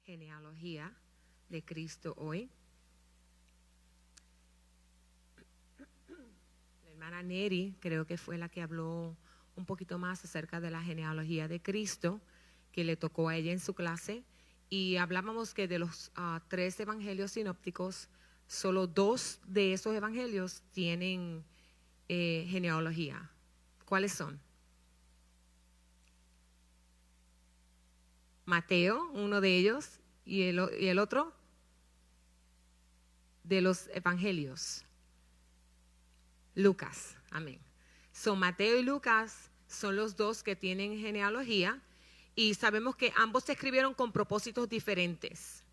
genealogía de Cristo hoy. La hermana Neri creo que fue la que habló un poquito más acerca de la genealogía de Cristo, que le tocó a ella en su clase, y hablábamos que de los 3 evangelios sinópticos, solo 2 de esos evangelios tienen genealogía. ¿Cuáles son? Mateo, uno de ellos, y el otro de los evangelios, Lucas. Amén. Son Mateo y Lucas son los 2 que tienen genealogía, y sabemos que ambos se escribieron con propósitos diferentes.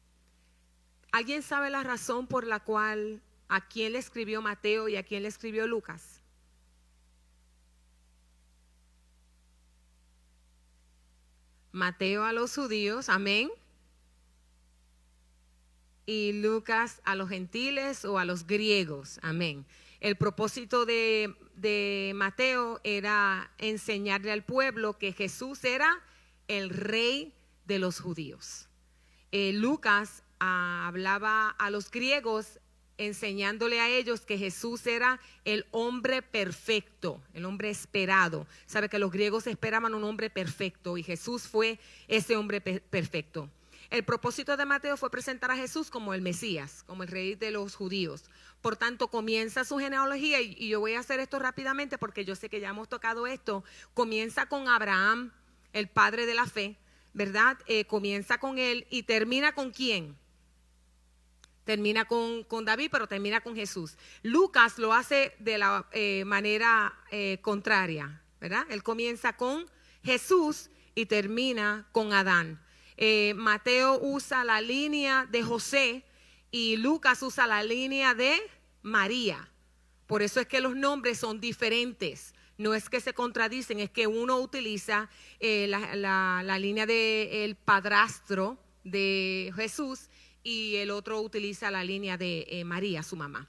¿Alguien sabe la razón por la cual a quién le escribió Mateo y a quién le escribió Lucas? Mateo a los judíos, amén. Y Lucas a los gentiles o a los griegos, amén. El propósito de Mateo era enseñarle al pueblo que Jesús era el rey de los judíos. Lucas hablaba a los griegos, enseñándole a ellos que Jesús era el hombre perfecto, el hombre esperado. Sabe que los griegos esperaban un hombre perfecto y Jesús fue ese hombre perfecto. El propósito de Mateo fue presentar a Jesús como el Mesías, como el rey de los judíos. Por tanto, comienza su genealogía, y yo voy a hacer esto rápidamente porque yo sé que ya hemos tocado esto. Comienza con Abraham, el padre de la fe, ¿verdad? Comienza con él y termina ¿con quién? Termina con David, pero termina con Jesús. Lucas lo hace de la manera contraria, ¿verdad? Él comienza con Jesús y termina con Adán. Mateo usa la línea de José y Lucas usa la línea de María. Por eso es que los nombres son diferentes. No es que se contradicen, es que uno utiliza la línea del padrastro de Jesús y el otro utiliza la línea de María, su mamá.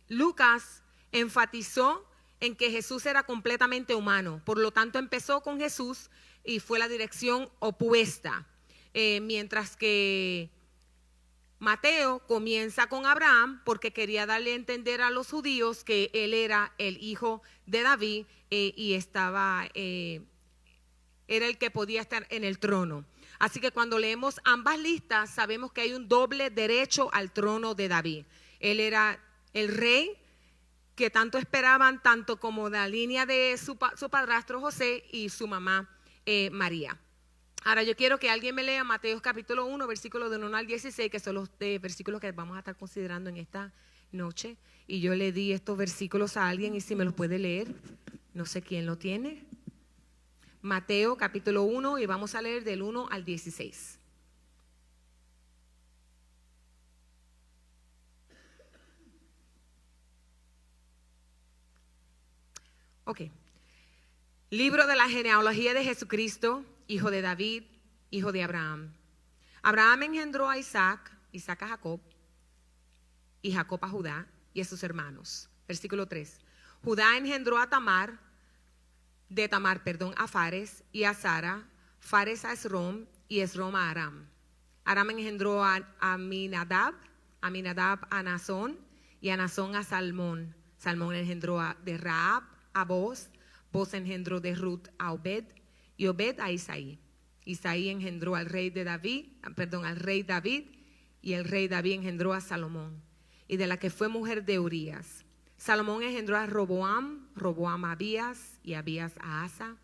Lucas enfatizó en que Jesús era completamente humano, por lo tanto empezó con Jesús y fue la dirección opuesta, mientras que Mateo comienza con Abraham porque quería darle a entender a los judíos que él era el hijo de David y era el que podía estar en el trono. Así que cuando leemos ambas listas sabemos que hay un doble derecho al trono de David. Él era el rey que tanto esperaban, tanto como la línea de su padrastro José y su mamá María. Ahora yo quiero que alguien me lea Mateo capítulo 1, versículos del 1 al 16, que son los versículos que vamos a estar considerando en esta noche. Y yo le di estos versículos a alguien y si me los puede leer, no sé quién lo tiene. Mateo capítulo 1 y vamos a leer del 1 al 16. Ok. Libro de la genealogía de Jesucristo, hijo de David, hijo de Abraham. Abraham engendró a Isaac, Isaac a Jacob, y Jacob a Judá y a sus hermanos. Versículo 3. Judá engendró a Tamar, a Fares y a Sara, Fares a Esrom y Esrom a Aram. Aram engendró a Aminadab, Aminadab a Nazón y a Nazón a Salmón. Salmón engendró de Rahab a Boz, Boz engendró de Ruth a Obed y Obed a Isaí. Isaí engendró al rey David y el rey David engendró a Salomón y de la que fue mujer de Urías. Salomón engendró a Roboam, Roboam a Abías y Abías a Asa.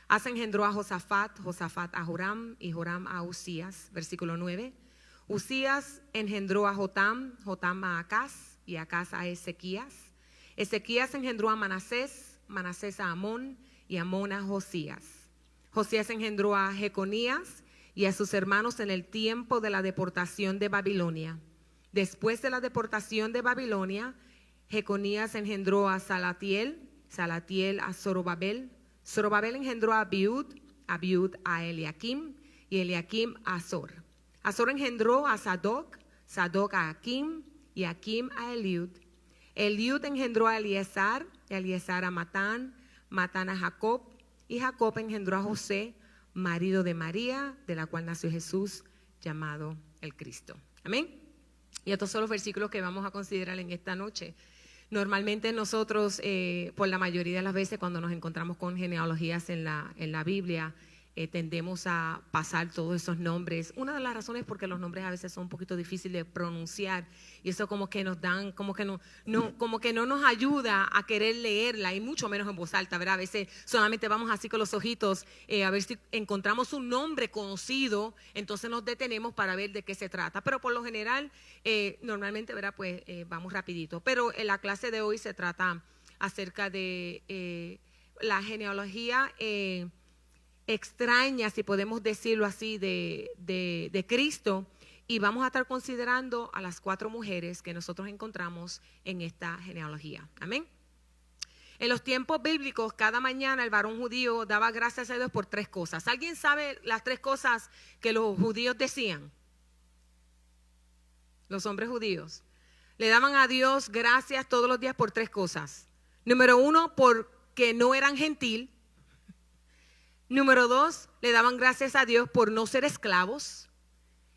Asa engendró a Josafat, Josafat a Joram y Joram a Usías. Versículo 9. Usías engendró a Jotam, Jotam a Acaz y Acaz a Ezequías. Ezequías engendró a Manasés, Manasés a Amón y Amón a Josías. Josías engendró a Jeconías y a sus hermanos en el tiempo de la deportación de Babilonia. Después de la deportación de Babilonia, Jeconías engendró a Salatiel, Salatiel a Zorobabel, Zorobabel engendró a Abiud, Abiud a Eliakim y Eliakim a Azor. Azor engendró a Sadoc, Sadoc a Akim y Akim a Eliud. Eliud engendró a Eliezer, Eliezer a Matán, Matán a Jacob y Jacob engendró a José, marido de María, de la cual nació Jesús, llamado el Cristo. Amén. Y estos son los versículos que vamos a considerar en esta noche. Normalmente nosotros, por la mayoría de las veces cuando nos encontramos con genealogías en la Biblia, tendemos a pasar todos esos nombres. Una de las razones es porque los nombres a veces son un poquito difíciles de pronunciar y eso como que nos dan, como que no nos ayuda a querer leerla y mucho menos en voz alta, ¿verdad? A veces solamente vamos así con los ojitos a ver si encontramos un nombre conocido, entonces nos detenemos para ver de qué se trata. Pero por lo general, normalmente, ¿verdad? Pues vamos rapidito. Pero en la clase de hoy se trata acerca de la genealogía extraña, si podemos decirlo así, de Cristo, y vamos a estar considerando a las 4 mujeres que nosotros encontramos en esta genealogía. Amén. En los tiempos bíblicos, cada mañana el varón judío daba gracias a Dios por 3 cosas. ¿Alguien sabe las 3 cosas que los judíos decían? Los hombres judíos le daban a Dios gracias todos los días por 3 cosas. Número 1, porque no eran gentil. Número 2, le daban gracias a Dios por no ser esclavos.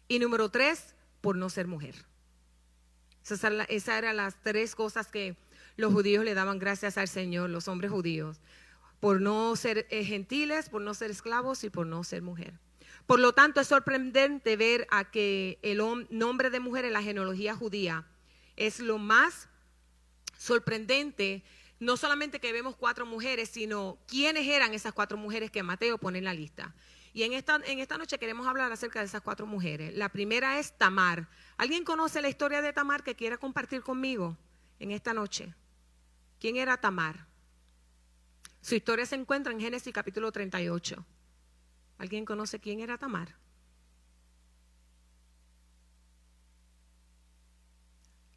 Y número 3, por no ser mujer. Esas eran las 3 cosas que los judíos le daban gracias al Señor, los hombres judíos. Por no ser gentiles, por no ser esclavos y por no ser mujer. Por lo tanto, es sorprendente ver a que el nombre de mujer en la genealogía judía es lo más sorprendente. No solamente que vemos 4 mujeres, sino quiénes eran esas 4 mujeres que Mateo pone en la lista. Y en esta noche queremos hablar acerca de esas 4 mujeres. La primera es Tamar. ¿Alguien conoce la historia de Tamar que quiera compartir conmigo en esta noche? ¿Quién era Tamar? Su historia se encuentra en Génesis capítulo 38. ¿Alguien conoce quién era Tamar?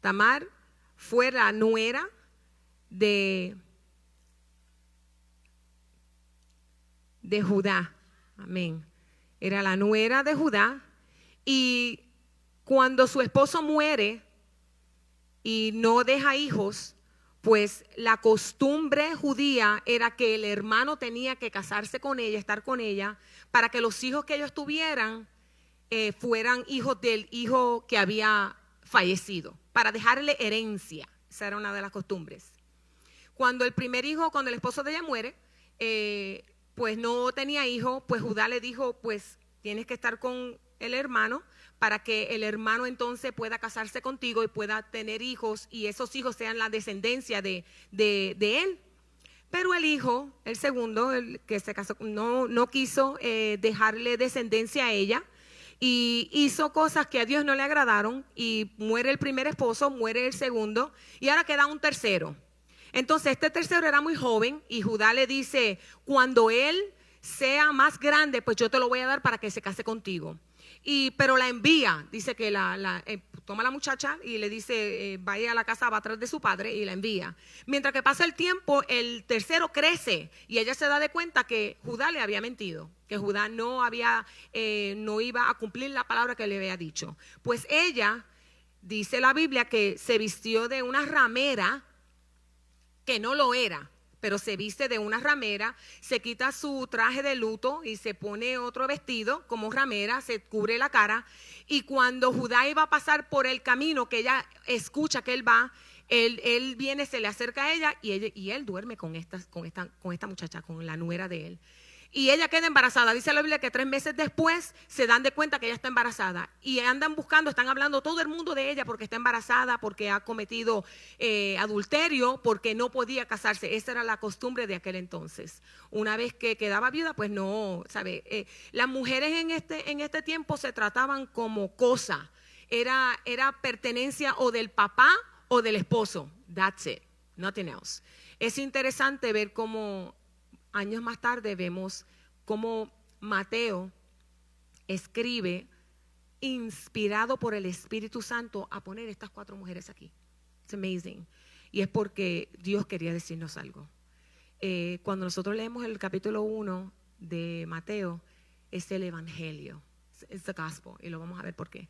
Tamar fue la nuera de Judá. Amén. Era la nuera de Judá, y cuando su esposo muere y no deja hijos, pues la costumbre judía era que el hermano tenía que casarse con ella, estar con ella, para que los hijos que ellos tuvieran fueran hijos del hijo que había fallecido, para dejarle herencia. Esa era una de las costumbres. Cuando el primer hijo, cuando el esposo de ella muere, pues no tenía hijo, pues Judá le dijo, pues tienes que estar con el hermano para que el hermano entonces pueda casarse contigo y pueda tener hijos y esos hijos sean la descendencia de él. Pero el hijo, el segundo, el que se casó, no quiso dejarle descendencia a ella y hizo cosas que a Dios no le agradaron y muere el primer esposo, muere el segundo y ahora queda un tercero. Entonces este tercero era muy joven y Judá le dice, cuando él sea más grande, pues yo te lo voy a dar para que se case contigo. Pero la envía, dice que toma a la muchacha y le dice, vaya a la casa, va atrás de su padre y la envía. Mientras que pasa el tiempo, el tercero crece y ella se da de cuenta que Judá le había mentido, que Judá no iba a cumplir la palabra que le había dicho. Pues ella, dice la Biblia, que se vistió de una ramera, que no lo era, pero se viste de una ramera, se quita su traje de luto y se pone otro vestido como ramera, se cubre la cara, y cuando Judá iba a pasar por el camino que ella escucha que él va, él viene, se le acerca a ella y él duerme con esta muchacha, con la nuera de él. Y ella queda embarazada. Dice la Biblia que 3 meses después se dan de cuenta que ella está embarazada. Y andan buscando, están hablando todo el mundo de ella porque está embarazada, porque ha cometido adulterio, porque no podía casarse. Esa era la costumbre de aquel entonces. Una vez que quedaba viuda, pues no, ¿sabe? Las mujeres en este tiempo se trataban como cosa. Era pertenencia o del papá o del esposo. That's it, nothing else. Es interesante ver cómo años más tarde vemos cómo Mateo escribe, inspirado por el Espíritu Santo, a poner estas 4 mujeres aquí. It's amazing. Y es porque Dios quería decirnos algo. Cuando nosotros leemos el capítulo 1 de Mateo, es el Evangelio. It's the gospel. Y lo vamos a ver por qué.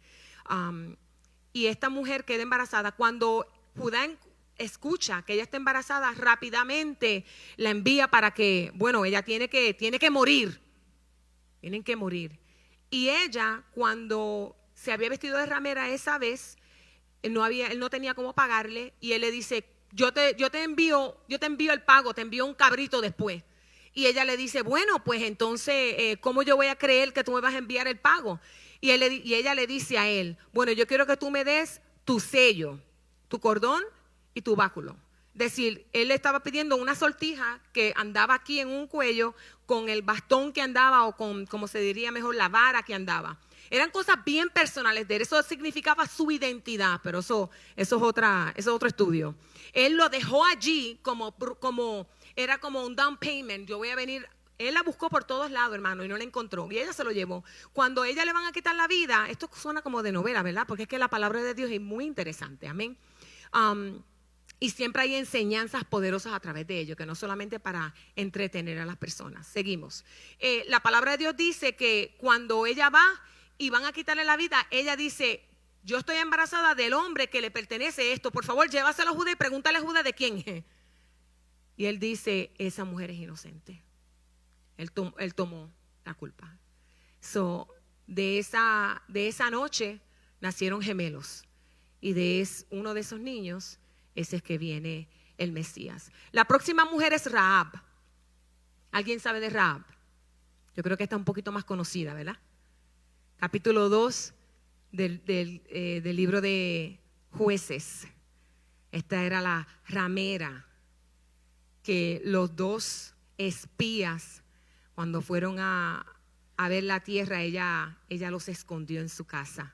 Y esta mujer queda embarazada. Cuando Judá escucha que ella está embarazada, rápidamente la envía para que, bueno, ella tiene que morir. Tienen que morir. Y ella, cuando se había vestido de ramera esa vez, él no tenía cómo pagarle, y él le dice, yo te envío el pago, te envío un cabrito después. Y ella le dice, bueno, pues entonces, ¿cómo yo voy a creer que tú me vas a enviar el pago? Y ella le dice a él, bueno, yo quiero que tú me des tu sello, tu cordón y tu báculo. Es decir, él le estaba pidiendo una sortija que andaba aquí en un cuello con el bastón que andaba, o con, como se diría mejor, la vara que andaba. Eran cosas bien personales de él. Eso significaba su identidad, pero eso es otro estudio. Él lo dejó allí era como un down payment. Yo voy a venir. Él la buscó por todos lados, hermano, y no la encontró. Y ella se lo llevó. Cuando a ella le van a quitar la vida, esto suena como de novela, ¿verdad? Porque es que la palabra de Dios es muy interesante. Amén. Y siempre hay enseñanzas poderosas a través de ello, que no solamente para entretener a las personas. Seguimos. La palabra de Dios dice que cuando ella va y van a quitarle la vida, ella dice, yo estoy embarazada del hombre que le pertenece esto. Por favor, llévaselo a Judá y pregúntale a Judá de quién es. Y él dice, esa mujer es inocente. Él tomó la culpa. De esa noche nacieron gemelos. Y uno de esos niños, ese es que viene el Mesías. La próxima mujer es Rahab. ¿Alguien sabe de Rahab? Yo creo que está un poquito más conocida, ¿verdad? Capítulo 2 del libro de Jueces. Esta era la ramera que los dos espías, cuando fueron a ver la tierra, ella los escondió en su casa.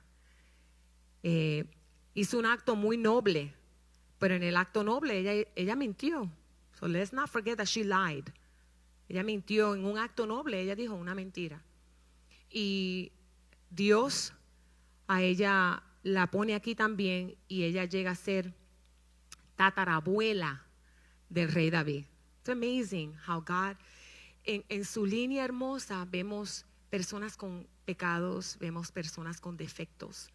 Hizo un acto muy noble, pero en el acto noble ella mintió. So let's not forget that she lied. Ella mintió en un acto noble, ella dijo una mentira. Y Dios a ella la pone aquí también, y ella llega a ser tatarabuela del rey David. It's amazing how God, en su línea hermosa, vemos personas con pecados, vemos personas con defectos,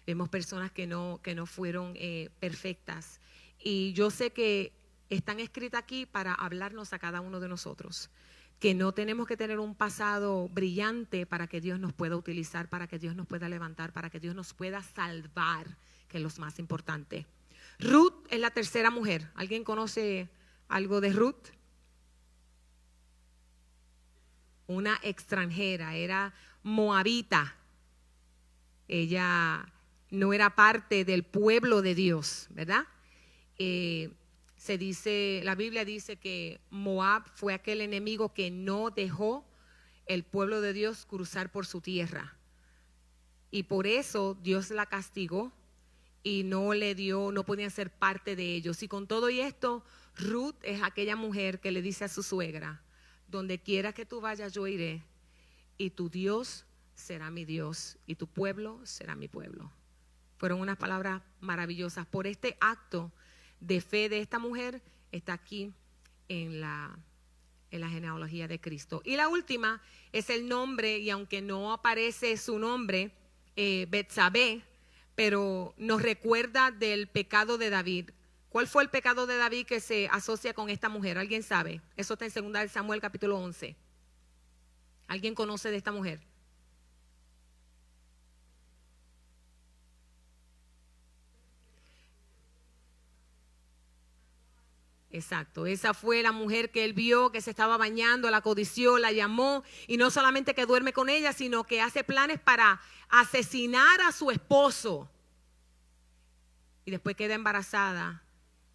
vemos personas que no fueron perfectas. Y yo sé que están escritas aquí para hablarnos a cada uno de nosotros, que no tenemos que tener un pasado brillante para que Dios nos pueda utilizar, para que Dios nos pueda levantar, para que Dios nos pueda salvar, que es lo más importante. Ruth es la tercera mujer. ¿Alguien conoce algo de Ruth? Una extranjera, era moabita. Ella no era parte del pueblo de Dios, ¿verdad? La Biblia dice que Moab fue aquel enemigo que no dejó el pueblo de Dios cruzar por su tierra. Y por eso Dios la castigó y no podían ser parte de ellos. Y con todo y esto, Ruth es aquella mujer que le dice a su suegra, donde quiera que tú vayas yo iré, y tu Dios será mi Dios y tu pueblo será mi pueblo. Fueron unas palabras maravillosas. Por este acto de fe de esta mujer está aquí en la genealogía de Cristo. Y la última es el nombre, y aunque no aparece su nombre, Betsabé, pero nos recuerda del pecado de David. ¿Cuál fue el pecado de David que se asocia con esta mujer? ¿Alguien sabe? Eso está en 2 Samuel capítulo 11. ¿Alguien conoce de esta mujer? Exacto, esa fue la mujer que él vio que se estaba bañando, la codició, la llamó, y no solamente que duerme con ella, sino que hace planes para asesinar a su esposo. Y después queda embarazada,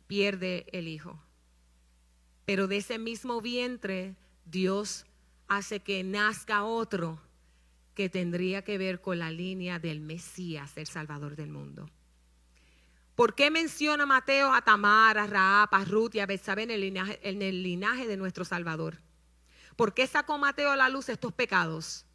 pierde el hijo. Pero de ese mismo vientre, Dios hace que nazca otro que tendría que ver con la línea del Mesías, el Salvador del mundo. ¿Por qué menciona Mateo a Tamar, a Rahab, a Ruth y a Betsabé en el linaje de nuestro Salvador? ¿Por qué sacó Mateo a la luz estos pecados?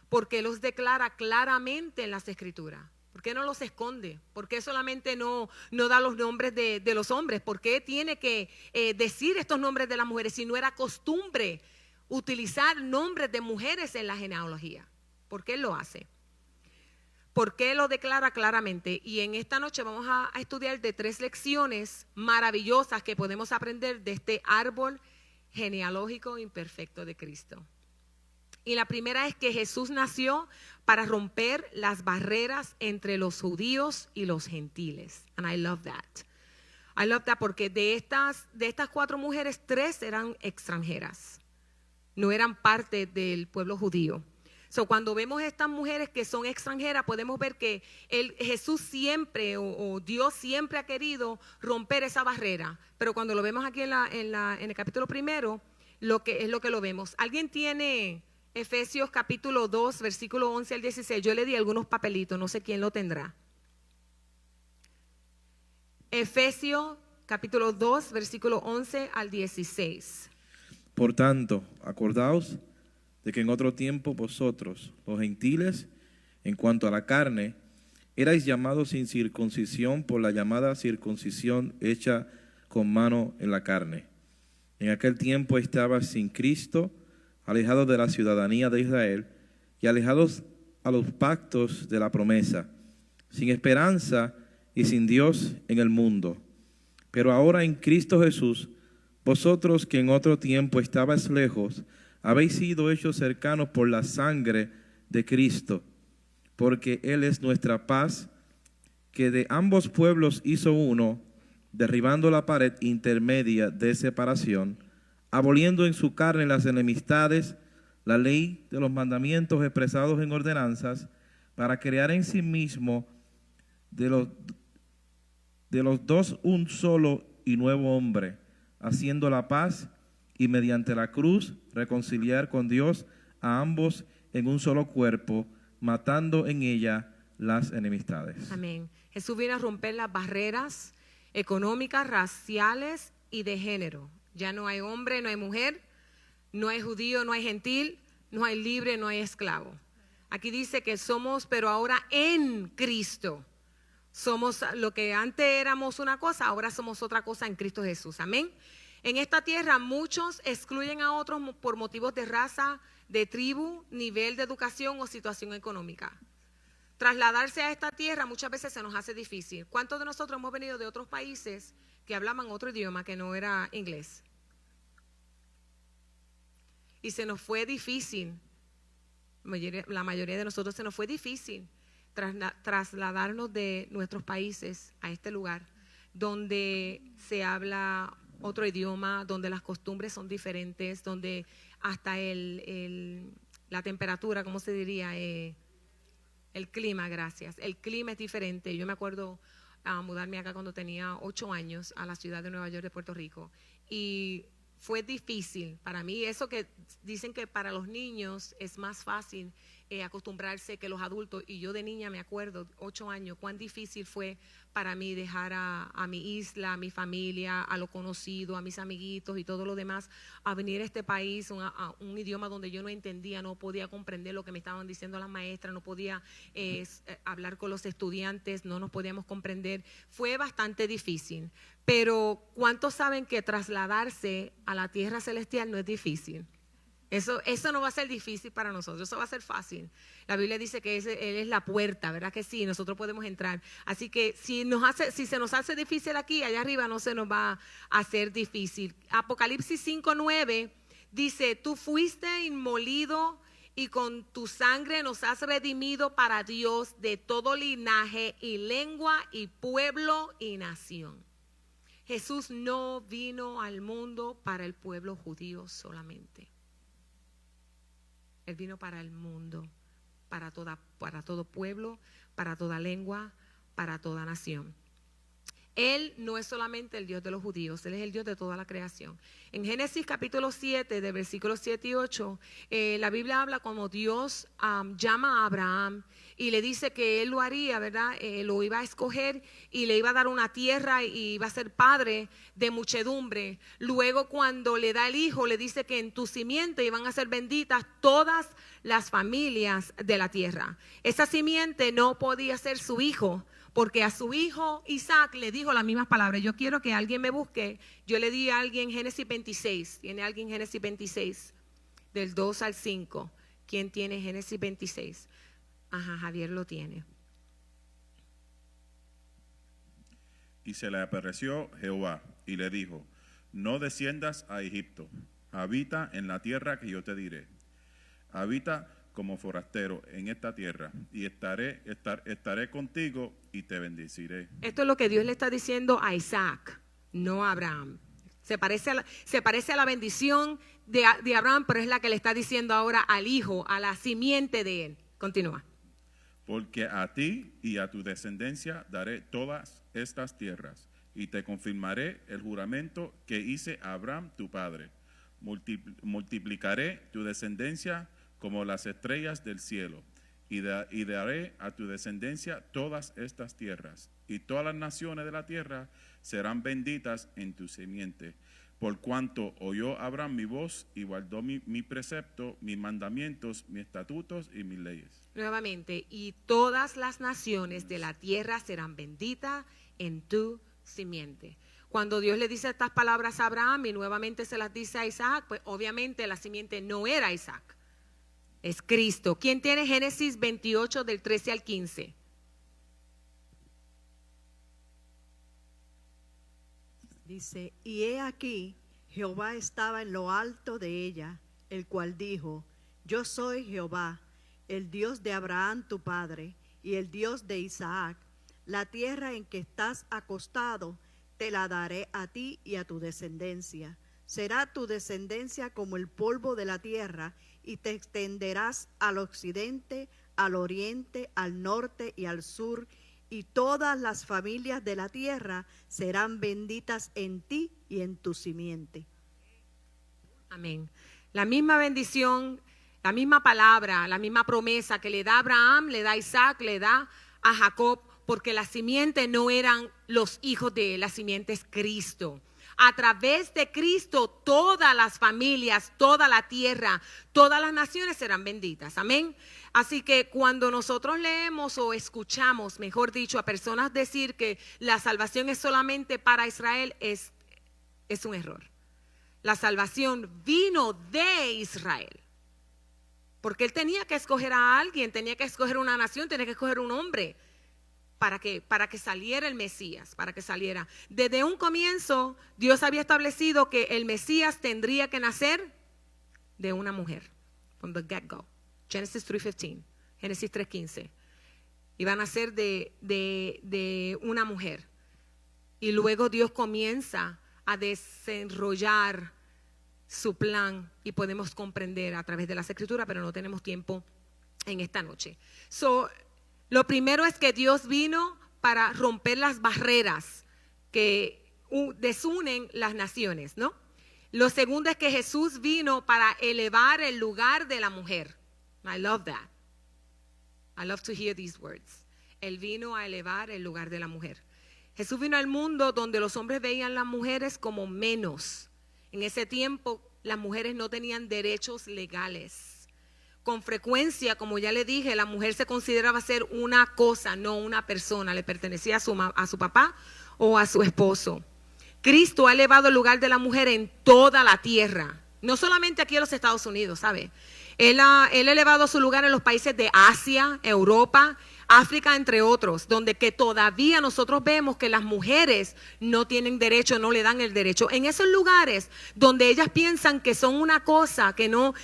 Porque los declara claramente en las Escrituras. ¿Por qué no los esconde? ¿Por qué solamente no da los nombres de los hombres? ¿Por qué tiene que decir estos nombres de las mujeres si no era costumbre utilizar nombres de mujeres en la genealogía? ¿Por qué él lo hace? ¿Por qué lo declara claramente? Y en esta noche vamos a estudiar de 3 lecciones maravillosas que podemos aprender de este árbol genealógico imperfecto de Cristo. Y la primera es que Jesús nació para romper las barreras entre los judíos y los gentiles. And I love that. I love that porque de estas 4 mujeres, 3 eran extranjeras. No eran parte del pueblo judío. So, cuando vemos estas mujeres que son extranjeras, podemos ver que Jesús siempre o Dios siempre ha querido romper esa barrera. Pero cuando lo vemos aquí en el capítulo 1, lo que lo vemos. ¿Alguien tiene Efesios capítulo 2, versículo 11 al 16? Yo le di algunos papelitos, no sé quién lo tendrá. Efesios capítulo 2, versículo 11 al 16. Por tanto, acordaos de que en otro tiempo vosotros, los gentiles, en cuanto a la carne, erais llamados sin circuncisión por la llamada circuncisión hecha con mano en la carne. En aquel tiempo estabas sin Cristo, alejados de la ciudadanía de Israel y alejados a los pactos de la promesa, sin esperanza y sin Dios en el mundo. Pero ahora en Cristo Jesús, vosotros que en otro tiempo estabais lejos, habéis sido hechos cercanos por la sangre de Cristo, porque Él es nuestra paz, que de ambos pueblos hizo uno, derribando la pared intermedia de separación, aboliendo en su carne las enemistades, la ley de los mandamientos expresados en ordenanzas, para crear en sí mismo de los dos un solo y nuevo hombre, haciendo la paz, y mediante la cruz reconciliar con Dios a ambos en un solo cuerpo, matando en ella las enemistades. Amén. Jesús vino a romper las barreras económicas, raciales y de género. Ya no hay hombre, no hay mujer, no hay judío, no hay gentil, no hay libre, no hay esclavo. Aquí dice que somos, pero ahora en Cristo. Somos lo que antes éramos una cosa, ahora somos otra cosa en Cristo Jesús. Amén. En esta tierra muchos excluyen a otros por motivos de raza, de tribu, nivel de educación o situación económica. Trasladarse a esta tierra muchas veces se nos hace difícil. ¿Cuántos de nosotros hemos venido de otros países que hablaban otro idioma que no era inglés? Y se nos fue difícil. La mayoría de nosotros se nos fue difícil trasladarnos de nuestros países a este lugar donde se habla otro idioma, donde las costumbres son diferentes, donde hasta la temperatura, ¿cómo se diría? El clima, gracias. El clima es diferente. Yo me acuerdo mudarme acá cuando tenía 8 años a la ciudad de Nueva York de Puerto Rico y fue difícil para mí. Eso que dicen que para los niños es más fácil acostumbrarse que los adultos, y yo de niña me acuerdo, 8 años, cuán difícil fue para mí dejar a mi isla, a mi familia, a lo conocido, a mis amiguitos y todo lo demás, a venir a este país, a un idioma donde yo no entendía, no podía comprender lo que me estaban diciendo las maestras, no podía hablar con los estudiantes, no nos podíamos comprender. Fue bastante difícil, pero ¿cuántos saben que trasladarse a la tierra celestial no es difícil? Eso no va a ser difícil para nosotros, eso va a ser fácil. La Biblia dice que Él es la puerta, ¿verdad que sí? Nosotros podemos entrar. Así que si se nos hace difícil aquí, allá arriba no se nos va a hacer difícil. Apocalipsis 5:9 dice, tú fuiste inmolido y con tu sangre nos has redimido para Dios de todo linaje y lengua y pueblo y nación. Jesús no vino al mundo para el pueblo judío solamente. Él vino para el mundo, para todo pueblo, para toda lengua, para toda nación. Él no es solamente el Dios de los judíos, Él es el Dios de toda la creación. En Génesis capítulo 7, de versículos 7 y 8, la Biblia habla como Dios llama a Abraham y le dice que Él lo haría, ¿verdad? Lo iba a escoger y le iba a dar una tierra y iba a ser padre de muchedumbre. Luego cuando le da el hijo, le dice que en tu simiente iban a ser benditas todas las familias de la tierra. Esa simiente no podía ser su hijo, porque a su hijo Isaac le dijo las mismas palabras. Yo quiero que alguien me busque. Yo le di a alguien Génesis 26. ¿Tiene alguien Génesis 26? Del 2 al 5. ¿Quién tiene Génesis 26? Ajá, Javier lo tiene. Y se le apareció Jehová y le dijo, no desciendas a Egipto, habita en la tierra que yo te diré. habita como forastero en esta tierra, y estaré contigo y te bendeciré. Esto es lo que Dios le está diciendo a Isaac, no a Abraham. Se parece a la bendición de Abraham, pero es la que le está diciendo ahora al hijo, a la simiente de él. Continúa. Porque a ti y a tu descendencia daré todas estas tierras, y te confirmaré el juramento que hice a Abraham tu padre. Multiplicaré tu descendencia como las estrellas del cielo, y daré a tu descendencia todas estas tierras, y todas las naciones de la tierra serán benditas en tu simiente. Por cuanto oyó Abraham mi voz y guardó mi precepto, mis mandamientos, mis estatutos y mis leyes. Nuevamente, y todas las naciones de la tierra serán benditas en tu simiente. Cuando Dios le dice estas palabras a Abraham y nuevamente se las dice a Isaac, pues obviamente la simiente no era Isaac, es Cristo. ¿Quién tiene Génesis 28 del 13 al 15? Dice, y he aquí, Jehová estaba en lo alto de ella, el cual dijo, yo soy Jehová, el Dios de Abraham tu padre, y el Dios de Isaac. La tierra en que estás acostado, te la daré a ti y a tu descendencia. Será tu descendencia como el polvo de la tierra, y te extenderás al occidente, al oriente, al norte y al sur, y todas las familias de la tierra serán benditas en ti y en tu simiente. Amén. La misma bendición, la misma palabra, la misma promesa que le da a Abraham, le da a Isaac, le da a Jacob, porque la simiente no eran los hijos de él, la simiente es Cristo. A través de Cristo todas las familias, toda la tierra, todas las naciones serán benditas. Amén. Así que cuando nosotros leemos o escuchamos, mejor dicho, a personas decir que la salvación es solamente para Israel, es un error. La salvación vino de Israel. Porque él tenía que escoger a alguien, tenía que escoger una nación, tenía que escoger un hombre. ¿Para qué? Para que saliera el Mesías, para que saliera. Desde un comienzo, Dios había establecido que el Mesías tendría que nacer de una mujer. From the get-go. Genesis 3:15, Génesis 3:15. Iba a nacer de una mujer. Y luego Dios comienza a desarrollar su plan y podemos comprender a través de las Escrituras, pero no tenemos tiempo en esta noche. Lo primero es que Dios vino para romper las barreras que desunen las naciones, ¿no? Lo segundo es que Jesús vino para elevar el lugar de la mujer. I love that. I love to hear these words. Él vino a elevar el lugar de la mujer. Jesús vino al mundo donde los hombres veían a las mujeres como menos. En ese tiempo las mujeres no tenían derechos legales. Con frecuencia, como ya le dije, la mujer se consideraba ser una cosa, no una persona. Le pertenecía a su papá o a su esposo. Cristo ha elevado el lugar de la mujer en toda la tierra. No solamente aquí en los Estados Unidos, ¿sabe? Él ha elevado su lugar en los países de Asia, Europa, África, entre otros, donde que todavía nosotros vemos que las mujeres no tienen derecho, no le dan el derecho. En esos lugares donde ellas piensan que son una cosa, que no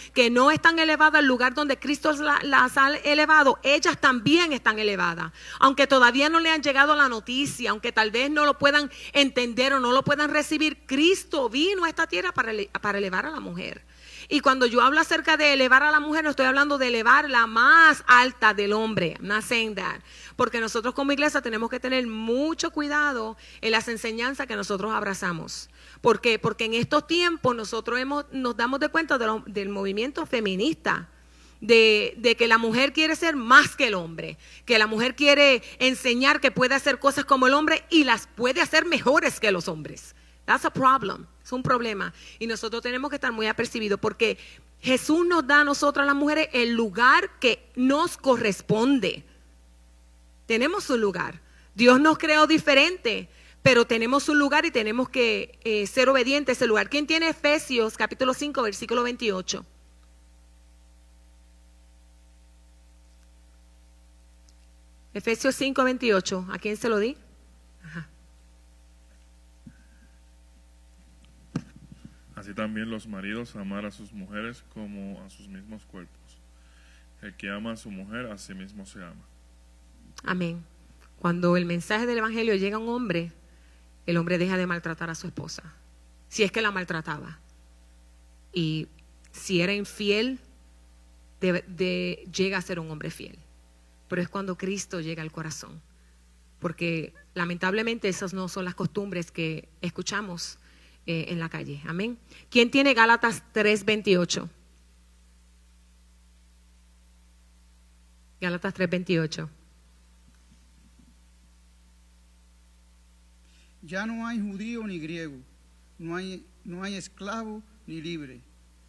están elevadas al lugar donde Cristo las ha elevado, ellas también están elevadas. Aunque todavía no le han llegado la noticia, aunque tal vez no lo puedan entender o no lo puedan recibir, Cristo vino a esta tierra para elevar a la mujer. Y cuando yo hablo acerca de elevar a la mujer, no estoy hablando de elevar la más alta del hombre. I'm not saying that. Porque nosotros como iglesia tenemos que tener mucho cuidado en las enseñanzas que nosotros abrazamos. ¿Por qué? Porque en estos tiempos nosotros nos damos de cuenta del movimiento feminista. De que la mujer quiere ser más que el hombre. Que la mujer quiere enseñar que puede hacer cosas como el hombre y las puede hacer mejores que los hombres. That's a problem. Es un problema. Y nosotros tenemos que estar muy apercibidos porque Jesús nos da a nosotras las mujeres el lugar que nos corresponde. Tenemos un lugar. Dios nos creó diferente, pero tenemos un lugar y tenemos que ser obedientes a ese lugar. ¿Quién tiene Efesios capítulo 5, versículo 28? Efesios 5, 28. ¿A quién se lo di? Ajá. Así también los maridos amar a sus mujeres como a sus mismos cuerpos. El que ama a su mujer, a sí mismo se ama. Amén. Cuando el mensaje del evangelio llega a un hombre, el hombre deja de maltratar a su esposa, si es que la maltrataba. Y si era infiel, llega a ser un hombre fiel. Pero es cuando Cristo llega al corazón. Porque lamentablemente esas no son las costumbres que escuchamos en la calle. Amén. ¿Quién tiene Gálatas 3:28? Gálatas 3:28. Ya no hay judío ni griego, no hay esclavo ni libre,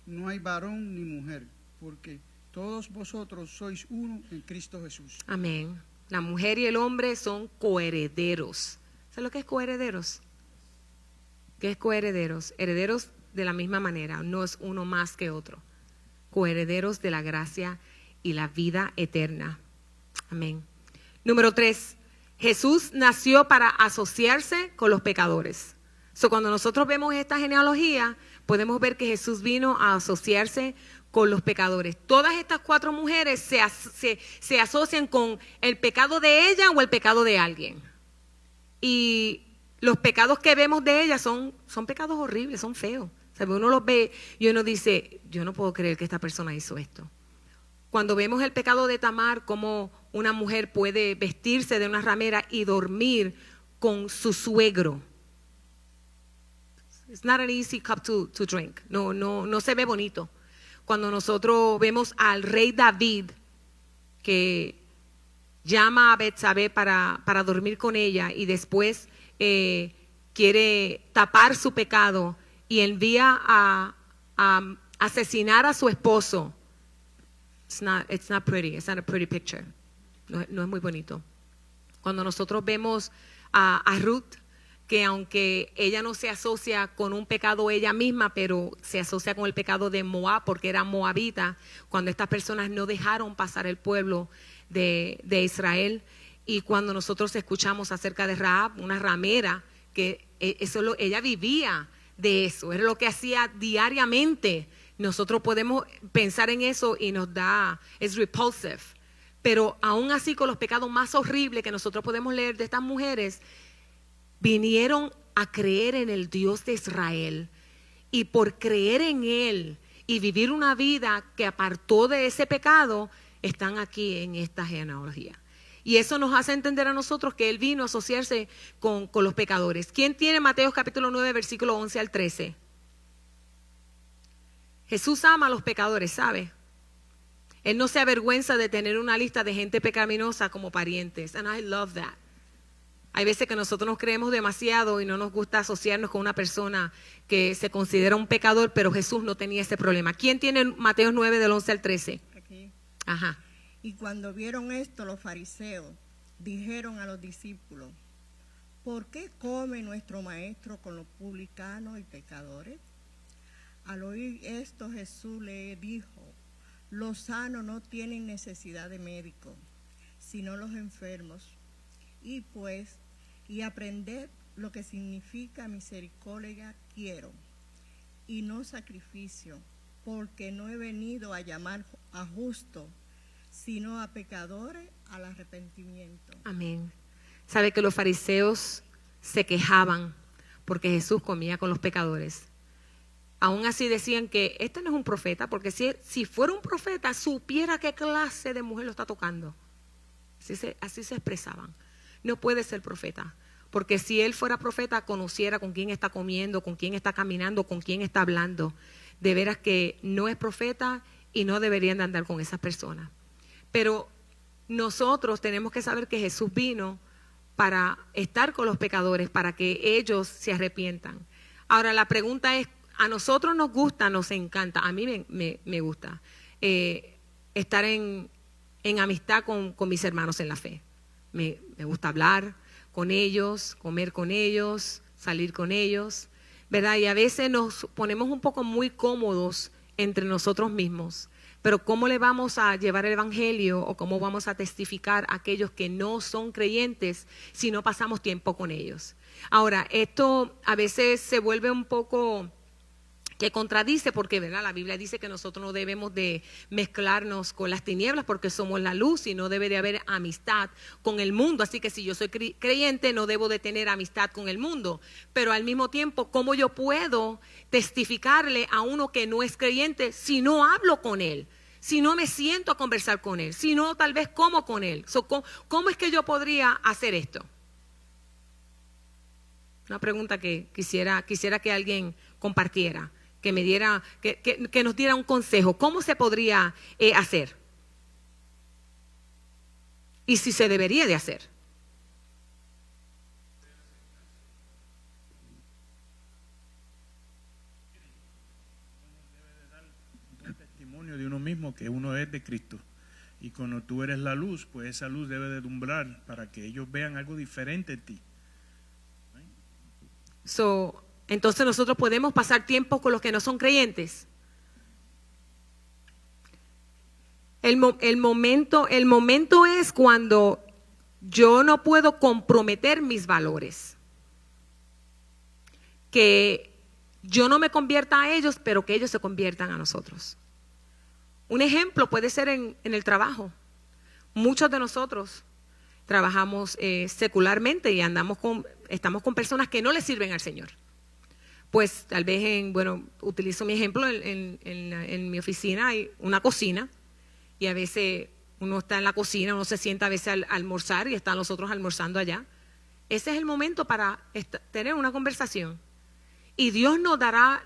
no hay varón ni mujer, porque todos vosotros sois uno en Cristo Jesús. Amén. La mujer y el hombre son coherederos. ¿Sabes lo que es coherederos? ¿Qué es coherederos? Herederos de la misma manera, no es uno más que otro. Coherederos de la gracia y la vida eterna. Amén. Número 3. Jesús nació para asociarse con los pecadores. Cuando nosotros vemos esta genealogía, podemos ver que Jesús vino a asociarse con los pecadores. Todas estas 4 mujeres se asocian con el pecado de ella o el pecado de alguien. Y los pecados que vemos de ellas son pecados horribles, son feos. O sea, uno los ve y uno dice, yo no puedo creer que esta persona hizo esto. Cuando vemos el pecado de Tamar, cómo una mujer puede vestirse de una ramera y dormir con su suegro. It's not an easy cup to drink. No se ve bonito. Cuando nosotros vemos al rey David que llama a Betsabé para dormir con ella y después quiere tapar su pecado y envía a asesinar a su esposo. It's not pretty. It's not a pretty picture. No es muy bonito. Cuando nosotros vemos a Ruth, que aunque ella no se asocia con un pecado ella misma, pero se asocia con el pecado de Moab porque era moabita, cuando estas personas no dejaron pasar el pueblo de Israel, y cuando nosotros escuchamos acerca de Rahab, una ramera, que ella vivía de eso, era lo que hacía diariamente. Nosotros podemos pensar en eso y es repulsive. Pero aún así, con los pecados más horribles que nosotros podemos leer de estas mujeres, vinieron a creer en el Dios de Israel. Y por creer en Él y vivir una vida que apartó de ese pecado, están aquí en esta genealogía. Y eso nos hace entender a nosotros que Él vino a asociarse con los pecadores. ¿Quién tiene Mateo capítulo 9, versículo 11 al 13? Jesús ama a los pecadores, ¿sabe? Él no se avergüenza de tener una lista de gente pecaminosa como parientes. And I love that. Hay veces que nosotros nos creemos demasiado y no nos gusta asociarnos con una persona que se considera un pecador, pero Jesús no tenía ese problema. ¿Quién tiene Mateo 9 del 11 al 13? Aquí. Ajá. Y cuando vieron esto, los fariseos dijeron a los discípulos, ¿por qué come nuestro maestro con los publicanos y pecadores? Al oír esto, Jesús le dijo, los sanos no tienen necesidad de médico, sino los enfermos. Y aprended lo que significa misericordia quiero, y no sacrificio, porque no he venido a llamar a justos, sino a pecadores al arrepentimiento. Amén. Sabe que los fariseos se quejaban porque Jesús comía con los pecadores. Aún así decían que este no es un profeta, porque si fuera un profeta, supiera qué clase de mujer lo está tocando. Así se expresaban. No puede ser profeta, porque si él fuera profeta, conociera con quién está comiendo, con quién está caminando, con quién está hablando. De veras que no es profeta y no deberían de andar con esas personas. Pero nosotros tenemos que saber que Jesús vino para estar con los pecadores, para que ellos se arrepientan. Ahora la pregunta es, a nosotros nos gusta, nos encanta, a mí me gusta estar en amistad con mis hermanos en la fe. Me gusta hablar con ellos, comer con ellos, salir con ellos, ¿verdad? Y a veces nos ponemos un poco muy cómodos entre nosotros mismos. Pero ¿cómo le vamos a llevar el evangelio o cómo vamos a testificar a aquellos que no son creyentes si no pasamos tiempo con ellos? Ahora, esto a veces se vuelve un poco que contradice, porque ¿verdad? La Biblia dice que nosotros no debemos de mezclarnos con las tinieblas porque somos la luz y no debe de haber amistad con el mundo. Así que si yo soy creyente no debo de tener amistad con el mundo, pero al mismo tiempo, ¿cómo yo puedo testificarle a uno que no es creyente si no hablo con él? Si no me siento a conversar con él, si no tal vez como con él. ¿Cómo es que yo podría hacer esto? Una pregunta que quisiera que alguien compartiera, que me diera, que nos diera un consejo. ¿Cómo se podría hacer? Y si se debería de hacer. Testimonio de uno mismo que uno es de Cristo. Y cuando tú eres la luz, pues esa luz debe de alumbrar para que ellos vean algo diferente en ti. Entonces nosotros podemos pasar tiempo con los que no son creyentes. El momento es cuando yo no puedo comprometer mis valores. Que yo no me convierta a ellos, pero que ellos se conviertan a nosotros. Un ejemplo puede ser en el trabajo. Muchos de nosotros trabajamos secularmente y estamos con personas que no le sirven al Señor. Pues tal vez, utilizo mi ejemplo, en mi oficina hay una cocina y a veces uno está en la cocina, uno se sienta a veces a almorzar y están los otros almorzando allá. Ese es el momento para tener una conversación y Dios nos dará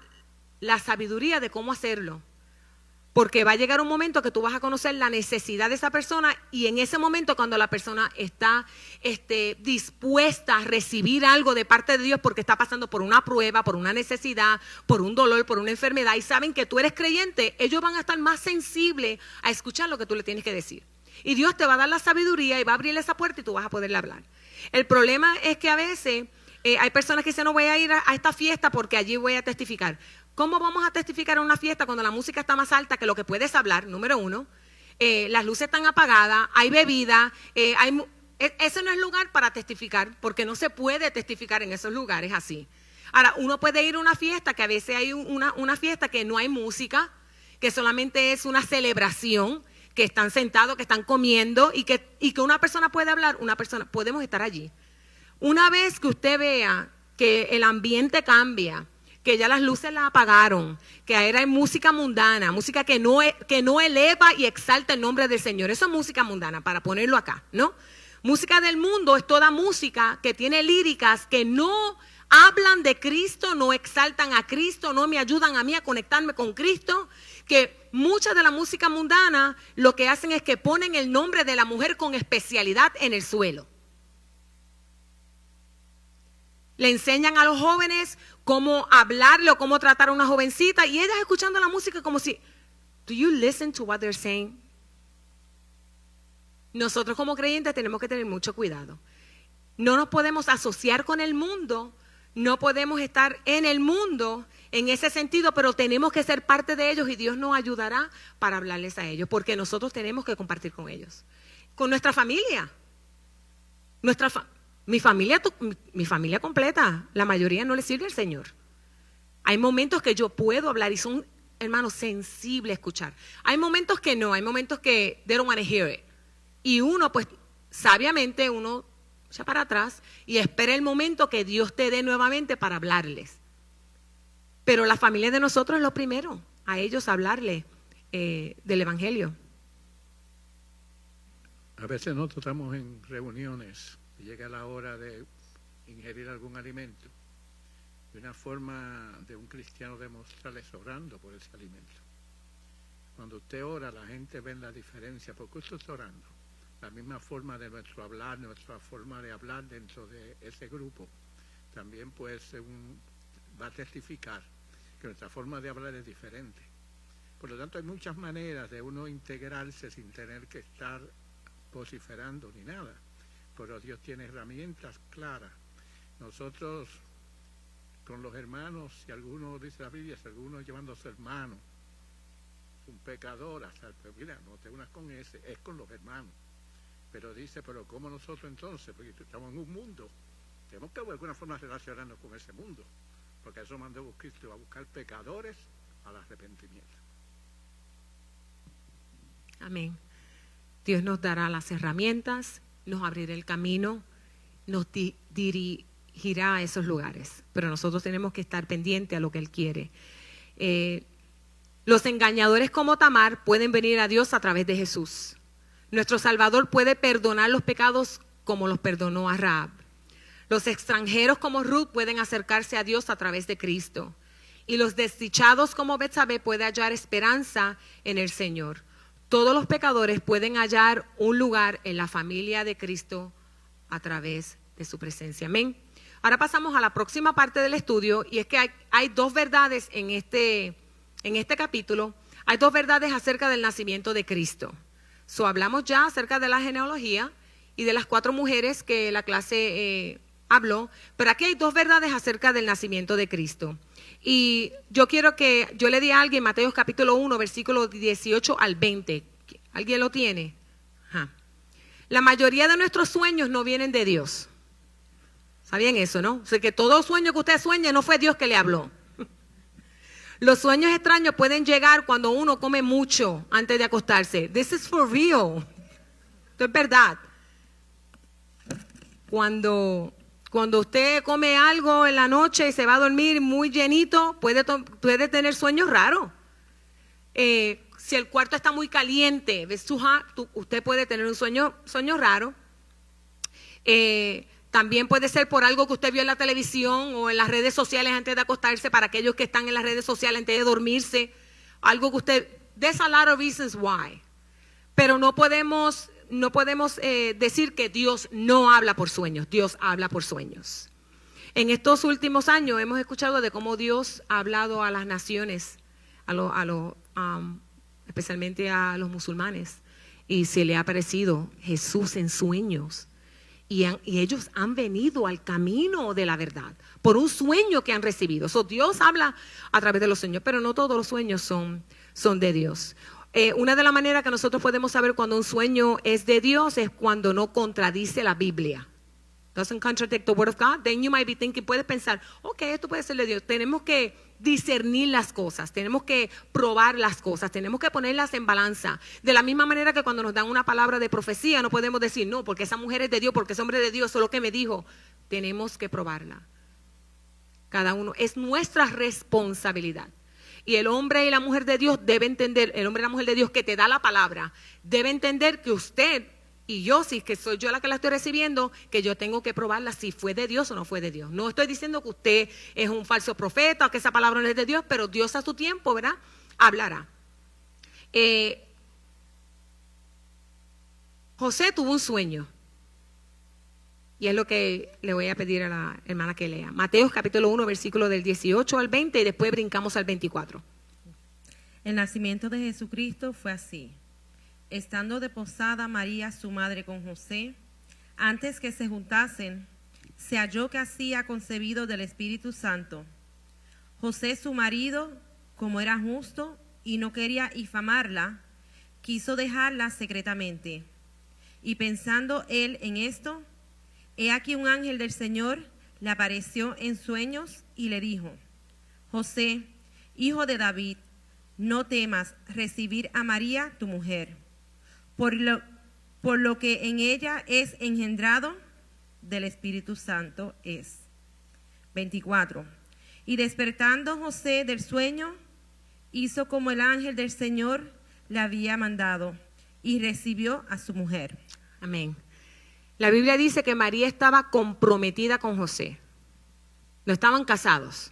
la sabiduría de cómo hacerlo. Porque va a llegar un momento que tú vas a conocer la necesidad de esa persona y en ese momento cuando la persona está dispuesta a recibir algo de parte de Dios porque está pasando por una prueba, por una necesidad, por un dolor, por una enfermedad y saben que tú eres creyente, ellos van a estar más sensibles a escuchar lo que tú le tienes que decir. Y Dios te va a dar la sabiduría y va a abrir esa puerta y tú vas a poderle hablar. El problema es que a veces hay personas que dicen no voy a ir a esta fiesta porque allí voy a testificar. ¿Cómo vamos a testificar en una fiesta cuando la música está más alta que lo que puedes hablar? Número uno, las luces están apagadas, hay bebida, ese no es lugar para testificar, porque no se puede testificar en esos lugares así. Ahora, uno puede ir a una fiesta, que a veces hay una fiesta que no hay música, que solamente es una celebración, que están sentados, que están comiendo y que una persona puede hablar, podemos estar allí. Una vez que usted vea que el ambiente cambia, que ya las luces las apagaron, que ahora hay música mundana, música que no eleva y exalta el nombre del Señor. Eso es música mundana, para ponerlo acá, ¿no? Música del mundo es toda música que tiene líricas que no hablan de Cristo, no exaltan a Cristo, no me ayudan a mí a conectarme con Cristo, que mucha de la música mundana lo que hacen es que ponen el nombre de la mujer con especialidad en el suelo. Le enseñan a los jóvenes cómo hablarle o cómo tratar a una jovencita y ellas escuchando la música como si, do you listen to what they're saying? Nosotros como creyentes tenemos que tener mucho cuidado. No nos podemos asociar con el mundo, no podemos estar en el mundo en ese sentido, pero tenemos que ser parte de ellos y Dios nos ayudará para hablarles a ellos, porque nosotros tenemos que compartir con ellos. Con nuestra familia, mi familia completa, la mayoría no le sirve al Señor. Hay momentos que yo puedo hablar y son, hermanos, sensibles a escuchar. Hay momentos que no, hay momentos que they don't want to hear it. Y uno, pues, sabiamente, uno echa para atrás y espera el momento que Dios te dé nuevamente para hablarles. Pero la familia de nosotros es lo primero, a ellos hablarles del Evangelio. A veces nosotros estamos en reuniones y llega la hora de ingerir algún alimento. Y una forma de un cristiano demostrarles orando por ese alimento. Cuando usted ora, la gente ve la diferencia. ¿Por qué usted está orando? La misma forma de nuestro hablar, nuestra forma de hablar dentro de ese grupo, también puede ser va a testificar que nuestra forma de hablar es diferente. Por lo tanto, hay muchas maneras de uno integrarse sin tener que estar vociferando ni nada. Pero Dios tiene herramientas claras. Nosotros, con los hermanos, si alguno dice la Biblia, si alguno llevando a su hermano, es un pecador, hasta, pero mira, no te unas con ese, es con los hermanos. Pero dice, pero ¿cómo nosotros entonces? Porque estamos en un mundo, tenemos que de alguna forma relacionarnos con ese mundo. porque eso mandó Cristo a buscar pecadores al arrepentimiento. Amén. Dios nos dará las herramientas, nos abrirá el camino, nos dirigirá a esos lugares, pero nosotros tenemos que estar pendientes a lo que Él quiere. Los engañadores como Tamar pueden venir a Dios a través de Jesús. Nuestro Salvador puede perdonar los pecados como los perdonó a Rahab. Los extranjeros como Ruth pueden acercarse a Dios a través de Cristo. Y los desdichados como Betsabé pueden hallar esperanza en el Señor. Todos los pecadores pueden hallar un lugar en la familia de Cristo a través de su presencia. Amén. Ahora pasamos a la próxima parte del estudio, y es que hay dos verdades en este capítulo. Hay dos verdades acerca del nacimiento de Cristo. Hablamos ya acerca de la genealogía y de las 4 mujeres que la clase habló, pero aquí hay dos verdades acerca del nacimiento de Cristo. Y yo le di a alguien Mateo capítulo 1, versículo 18 al 20. ¿Alguien lo tiene? Ajá. La mayoría de nuestros sueños no vienen de Dios. ¿Sabían eso, no? O sea, que todo sueño que usted sueñe no fue Dios que le habló. Los sueños extraños pueden llegar cuando uno come mucho antes de acostarse. This is for real. Esto es verdad. Cuando usted come algo en la noche y se va a dormir muy llenito, puede tener sueños raros. Si el cuarto está muy caliente, usted puede tener un sueño raro. También puede ser por algo que usted vio en la televisión o en las redes sociales antes de acostarse, para aquellos que están en las redes sociales antes de dormirse. Algo que there's a lot of reasons why. Pero no podemos decir que Dios no habla por sueños. Dios habla por sueños. En estos últimos años hemos escuchado de cómo Dios ha hablado a las naciones, especialmente a los musulmanes, y se le ha aparecido Jesús en sueños. Y ellos han venido al camino de la verdad por un sueño que han recibido. Dios habla a través de los sueños, pero no todos los sueños son de Dios. Una de las maneras que nosotros podemos saber cuando un sueño es de Dios es cuando no contradice la Biblia. Doesn't contradict the word of God. Then you might be thinking, puedes pensar, esto puede ser de Dios. Tenemos que discernir las cosas, tenemos que probar las cosas, tenemos que ponerlas en balanza. De la misma manera que cuando nos dan una palabra de profecía, no podemos decir, no, porque esa mujer es de Dios, porque ese hombre es de Dios, eso es lo que me dijo. Tenemos que probarla. Cada uno, es nuestra responsabilidad. Y el hombre y la mujer de Dios debe entender, el hombre y la mujer de Dios que te da la palabra, debe entender que usted y yo, si es que soy yo la que la estoy recibiendo, que yo tengo que probarla si fue de Dios o no fue de Dios. No estoy diciendo que usted es un falso profeta o que esa palabra no es de Dios, pero Dios a su tiempo, ¿verdad?, hablará. José tuvo un sueño. Y es lo que le voy a pedir a la hermana que lea. Mateo capítulo 1, versículo del 18 al 20, y después brincamos al 24. El nacimiento de Jesucristo fue así. Estando desposada María, su madre, con José, antes que se juntasen, se halló que había concebido del Espíritu Santo. José, su marido, como era justo y no quería infamarla, quiso dejarla secretamente. Y pensando él en esto, he aquí un ángel del Señor le apareció en sueños y le dijo: José, hijo de David, no temas recibir a María tu mujer, por lo que en ella es engendrado del Espíritu Santo es. 24. Y despertando José del sueño, hizo como el ángel del Señor le había mandado, y recibió a su mujer. Amén. La Biblia dice que María estaba comprometida con José. No estaban casados.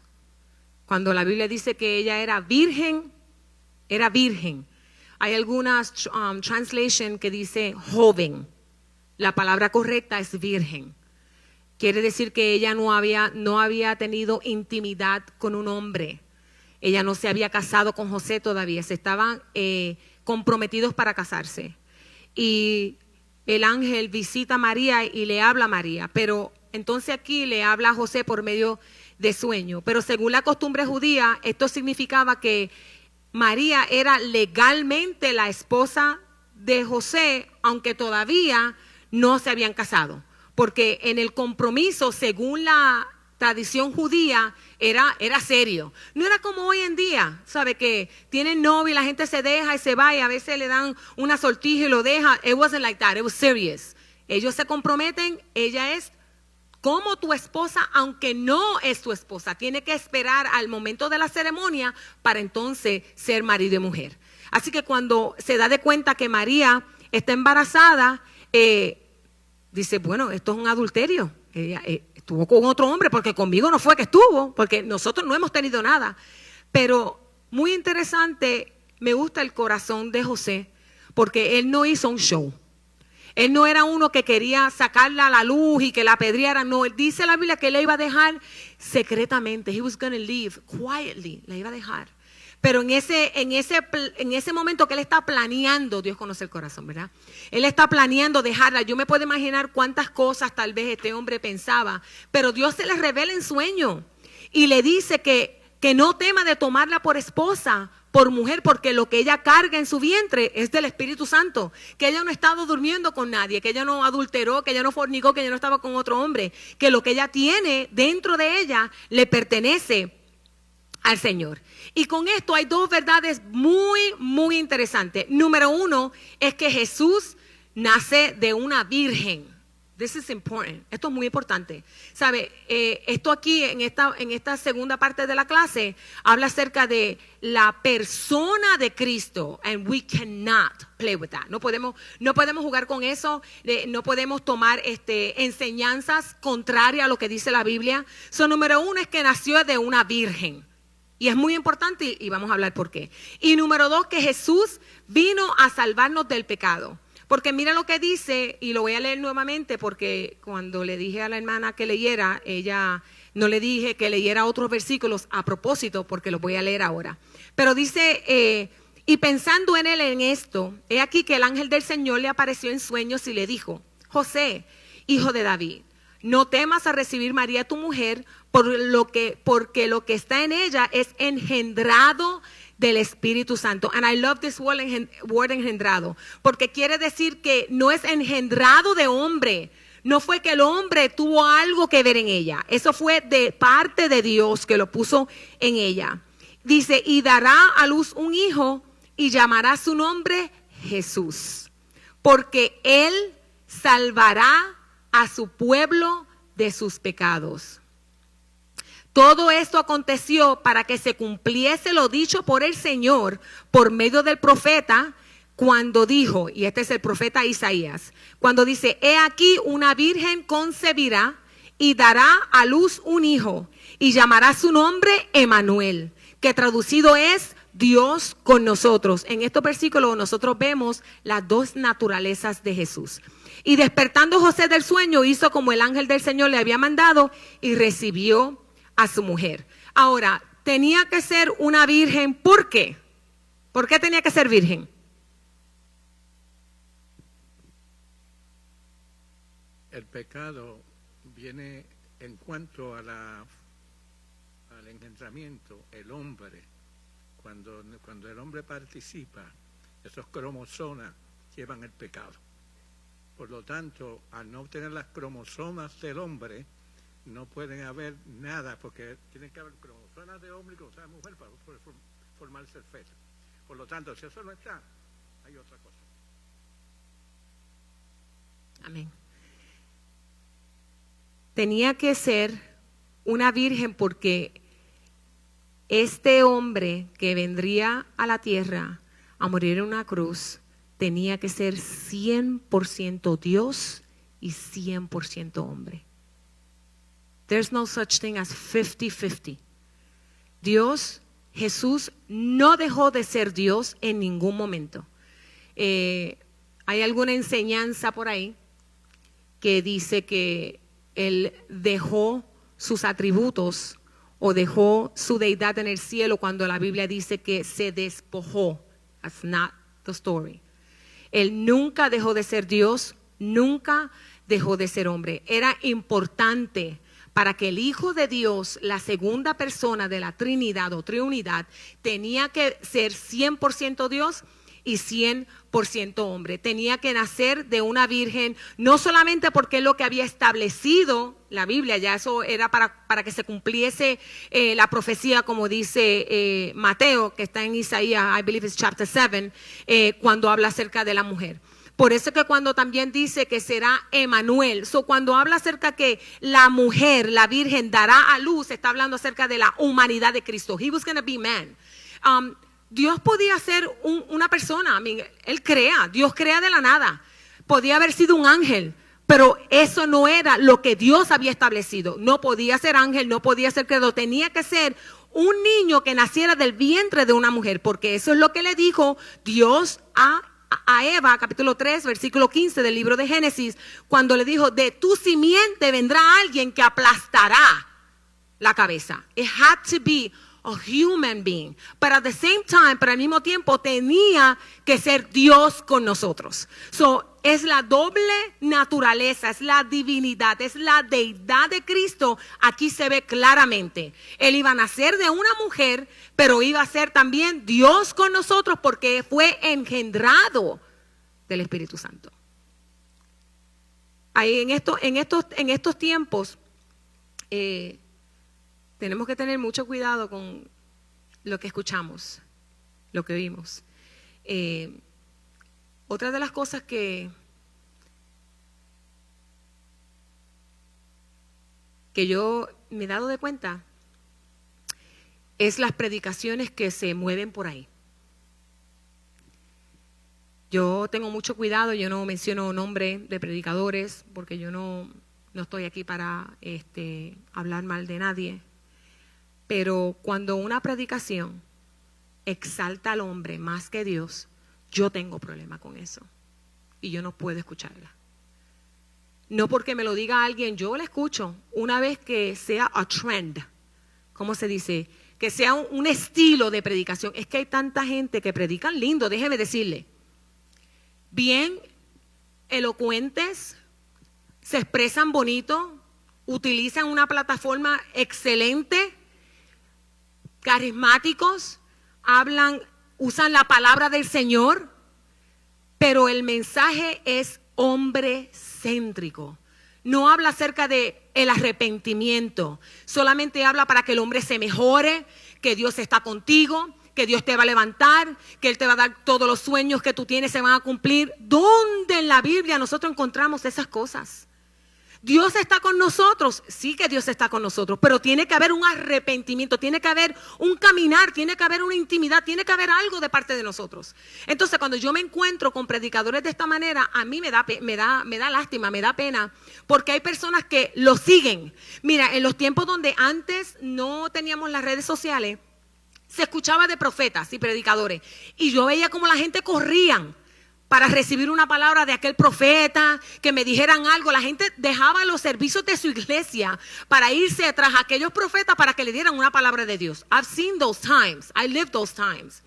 Cuando la Biblia dice que ella era virgen, era virgen. Hay algunas translation que dice joven. La palabra correcta es virgen. Quiere decir que ella no había tenido intimidad con un hombre. Ella no se había casado con José todavía. Se estaban comprometidos para casarse. Y el ángel visita a María y le habla a María. Pero entonces aquí le habla a José por medio de sueño. Pero según la costumbre judía, esto significaba que María era legalmente la esposa de José, aunque todavía no se habían casado. Porque en el compromiso, según la tradición judía era serio. No era como hoy en día, ¿sabe? Que tienen novio y la gente se deja y se va y a veces le dan una sortija y lo deja. It wasn't like that, it was serious. Ellos se comprometen, ella es como tu esposa, aunque no es tu esposa. Tiene que esperar al momento de la ceremonia para entonces ser marido y mujer. Así que cuando se da de cuenta que María está embarazada, dice, bueno, esto es un adulterio. Ella estuvo con otro hombre porque conmigo no fue que estuvo, porque nosotros no hemos tenido nada. Pero muy interesante, me gusta el corazón de José, porque él no hizo un show. Él no era uno que quería sacarla a la luz y que la apedrearan. No, él dice la Biblia que él la iba a dejar secretamente. He was going to leave quietly. La iba a dejar. Pero en ese momento que él está planeando, Dios conoce el corazón, ¿verdad? Él está planeando dejarla. Yo me puedo imaginar cuántas cosas tal vez este hombre pensaba. Pero Dios se le revela en sueño y le dice que no tema de tomarla por esposa, por mujer, porque lo que ella carga en su vientre es del Espíritu Santo, que ella no ha estado durmiendo con nadie, que ella no adulteró, que ella no fornicó, que ella no estaba con otro hombre, que lo que ella tiene dentro de ella le pertenece al Señor. Y con esto hay dos verdades muy, muy interesantes. Número uno es que Jesús nace de una virgen. This is important. Esto es muy importante. ¿Sabe? Esto aquí en esta segunda parte de la clase habla acerca de la persona de Cristo. And we cannot play with that. No podemos jugar con eso. No podemos tomar enseñanzas contrarias a lo que dice la Biblia. Número uno es que nació de una virgen. Y es muy importante y vamos a hablar por qué. Y número dos, que Jesús vino a salvarnos del pecado. Porque mira lo que dice, y lo voy a leer nuevamente, porque cuando le dije a la hermana que leyera, ella no le dije que leyera otros versículos a propósito, porque los voy a leer ahora. Pero dice, y pensando en él en esto, he aquí que el ángel del Señor le apareció en sueños y le dijo, José, hijo de David, no temas a recibir María tu mujer, porque lo que está en ella es engendrado del Espíritu Santo. And I love this word engendrado, porque quiere decir que no es engendrado de hombre. No fue que el hombre tuvo algo que ver en ella. Eso fue de parte de Dios que lo puso en ella. Dice, y dará a luz un hijo y llamará su nombre Jesús, porque él salvará a su pueblo de sus pecados. Todo esto aconteció para que se cumpliese lo dicho por el Señor por medio del profeta cuando dijo, y este es el profeta Isaías, cuando dice, he aquí una virgen concebirá y dará a luz un hijo y llamará su nombre Emanuel, que traducido es Dios con nosotros. En estos versículos nosotros vemos las dos naturalezas de Jesús. Y despertando José del sueño hizo como el ángel del Señor le había mandado y recibió a su mujer. Ahora, tenía que ser una virgen. ¿Por qué? ¿Por qué tenía que ser virgen? El pecado viene en cuanto al engendramiento. El hombre, cuando el hombre participa, esos cromosomas llevan el pecado. Por lo tanto, al no tener las cromosomas del hombre, no pueden haber nada, porque tienen que haber cromosomas de hombre y cromosomas de mujer para formarse el feto. Por lo tanto, si eso no está, hay otra cosa. Amén. Tenía que ser una virgen porque este hombre que vendría a la tierra a morir en una cruz tenía que ser 100% Dios y 100% hombre. There's no such thing as 50-50. Dios, Jesús, no dejó de ser Dios en ningún momento. Hay alguna enseñanza por ahí que dice que Él dejó sus atributos o dejó su deidad en el cielo cuando la Biblia dice que se despojó. That's not the story. Él nunca dejó de ser Dios, nunca dejó de ser hombre. Era importante para que el Hijo de Dios, la segunda persona de la Trinidad o Triunidad, tenía que ser 100% Dios y 100% hombre. Tenía que nacer de una virgen, no solamente porque es lo que había establecido la Biblia, ya eso era para que se cumpliese la profecía, como dice Mateo, que está en Isaías, I believe it's chapter 7, cuando habla acerca de la mujer. Por eso que cuando también dice que será Emanuel, cuando habla acerca que la mujer, la virgen, dará a luz, está hablando acerca de la humanidad de Cristo. He was going to be man. Dios podía ser una persona, Dios crea de la nada. Podía haber sido un ángel, pero eso no era lo que Dios había establecido. No podía ser ángel, no podía ser creador, tenía que ser un niño que naciera del vientre de una mujer, porque eso es lo que le dijo Dios a Eva, capítulo 3, versículo 15 del libro de Génesis, cuando le dijo, de tu simiente vendrá alguien que aplastará la cabeza. It had to be a human being, pero al mismo tiempo tenía que ser Dios con nosotros. Es la doble naturaleza, es la divinidad, es la deidad de Cristo. Aquí se ve claramente. Él iba a nacer de una mujer, pero iba a ser también Dios con nosotros porque fue engendrado del Espíritu Santo. Ahí en estos tiempos tenemos que tener mucho cuidado con lo que escuchamos, lo que vimos. Otra de las cosas que yo me he dado de cuenta es las predicaciones que se mueven por ahí. Yo tengo mucho cuidado, yo no menciono nombres de predicadores porque yo no estoy aquí para hablar mal de nadie. Pero cuando una predicación exalta al hombre más que Dios, yo tengo problema con eso y yo no puedo escucharla. No porque me lo diga alguien, yo la escucho una vez que sea a trend, ¿cómo se dice? Que sea un estilo de predicación. Es que hay tanta gente que predican lindo, déjeme decirle. Bien elocuentes, se expresan bonito, utilizan una plataforma excelente, carismáticos, usan la palabra del Señor, pero el mensaje es hombre céntrico. No habla acerca de el arrepentimiento, solamente habla para que el hombre se mejore, que Dios está contigo, que Dios te va a levantar, que Él te va a dar todos los sueños que tú tienes se van a cumplir. ¿Dónde en la Biblia nosotros encontramos esas cosas? Dios está con nosotros, sí que Dios está con nosotros, pero tiene que haber un arrepentimiento, tiene que haber un caminar, tiene que haber una intimidad, tiene que haber algo de parte de nosotros. Entonces, cuando yo me encuentro con predicadores de esta manera, a mí me da lástima, me da pena, porque hay personas que lo siguen. Mira, en los tiempos donde antes no teníamos las redes sociales, se escuchaba de profetas y predicadores, y yo veía como la gente corrían para recibir una palabra de aquel profeta, que me dijeran algo. La gente dejaba los servicios de su iglesia para irse tras aquellos profetas para que le dieran una palabra de Dios. I've seen those times, I lived those times.